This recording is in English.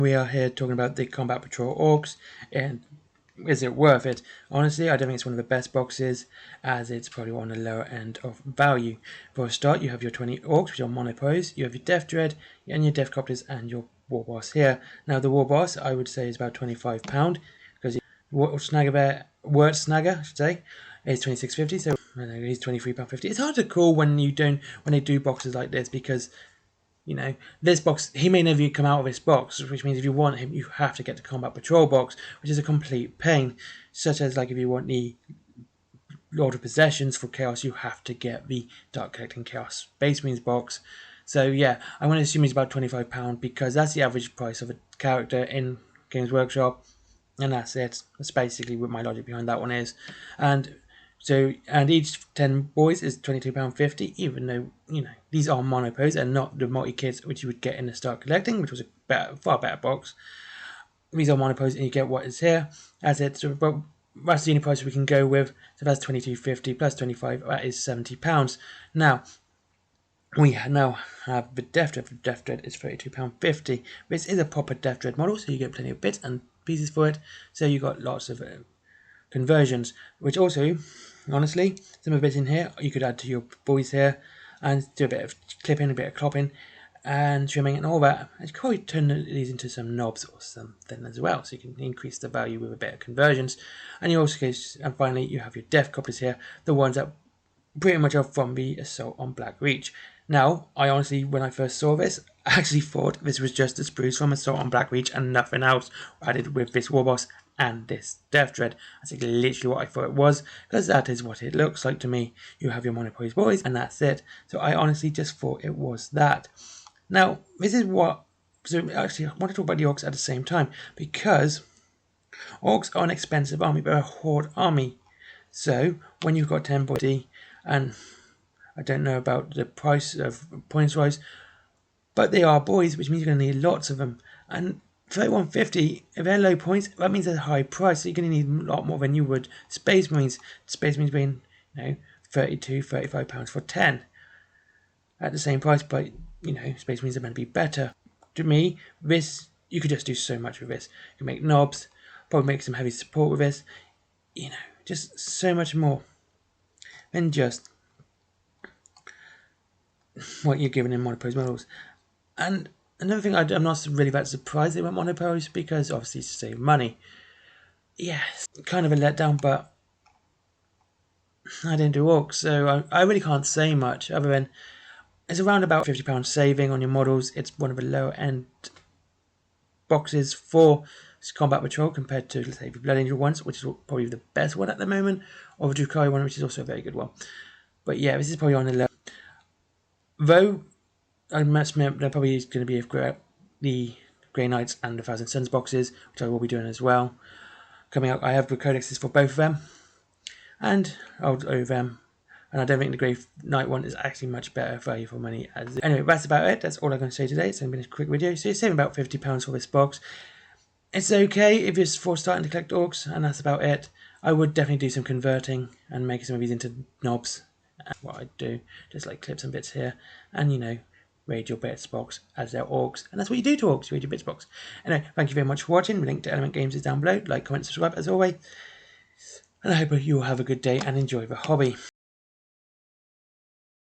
We are here talking about the Combat Patrol Orks, and is it worth it? Honestly, I don't think it's one of the best boxes, as it's probably on the lower end of value. For a start, you have your 20 Orks, which are monopose, you have your Death Dread, and your Death Copters, and your War Boss here. Now, the War Boss, I would say, is about £25, because Word Snagger, I should say, is £26.50, so he's £23.50. It's hard to call when they do boxes like this, because this box, he may never come out of this box, which means if you want him, you have to get the Combat Patrol box, which is a complete pain. Such as, like, if you want the Lord of Possessions for Chaos, you have to get the Dark Collecting Chaos Space Marines box. So yeah, I'm going to assume he's about £25, because that's the average price of a character in Games Workshop, and that's it. That's basically what my logic behind that one is. And each 10 boys is £22.50, even though, these are monopose and not the multi-kits which you would get in the Start Collecting, which was a far better box. These are monopose and you get what is here. As it, so, but that's the only price we can go with. So that's £22.50 plus 25, that is £70. Now, we now have the Death Dread. The Death Dread is £32.50. This is a proper Death Dread model, so you get plenty of bits and pieces for it. So you got lots of conversions, which also, honestly, some of the bits in here you could add to your boys here and do a bit of clipping, a bit of clopping and trimming and all that. And you could probably turn these into some knobs or something as well, so you can increase the value with a bit of conversions. And you also, and finally, you have your Death Coppers here, the ones that pretty much are from the Assault on Black Reach. Now, I honestly, when I first saw this, I actually thought this was just a spruce from Assault on Black Reach and nothing else added with this War Boss and this Death Dread. That's literally what I thought it was, because that is what it looks like to me. You have your monopose boys and that's it. So I honestly just thought it was that. Now, this is what, so actually I want to talk about the Orks at the same time, because Orks are an expensive army, but a horde army. So when you've got 10 boys, and I don't know about the price of points wise, but they are boys, which means you're going to need lots of them. And 31.50, if they're low points, that means they're a high price, so you're going to need a lot more than you would Space Marines. Space Marines being, £32, £35 for 10 at the same price, but Space Marines are meant to be better. To me, this, you could just do so much with this. You can make knobs, probably make some heavy support with this, just so much more than just what you're given in monopose models. And another thing, I'm not really that surprised they went monopose, because obviously to save money. Yes, kind of a letdown, but I didn't do Orks, so I really can't say much other than it's around about £50 saving on your models. It's one of the lower end boxes for Combat Patrol compared to, let's say, the Blood Angel ones, which is probably the best one at the moment, or the Drukhari one, which is also a very good one. But yeah, this is probably on the low. Though, I must admit, there probably is going to be the Grey Knights and the Thousand Suns boxes, which I will be doing as well. Coming up, I have the codexes for both of them, and I'll do them. And I don't think the Grey Knight one is actually much better value for money. Anyway, that's about it. That's all I'm going to say today. It's only been a quick video. So you're saving about £50 for this box. It's okay if you're for starting to collect Orks, and that's about it. I would definitely do some converting and make some of these into knobs. That's what I do. Just like clip some bits here, and raid your bits box as they're Orks. And that's what you do to Orks, you raid your bits box. Anyway, thank you very much for watching. The link to Element Games is down below. Like, comment, subscribe as always. And I hope you all have a good day and enjoy the hobby.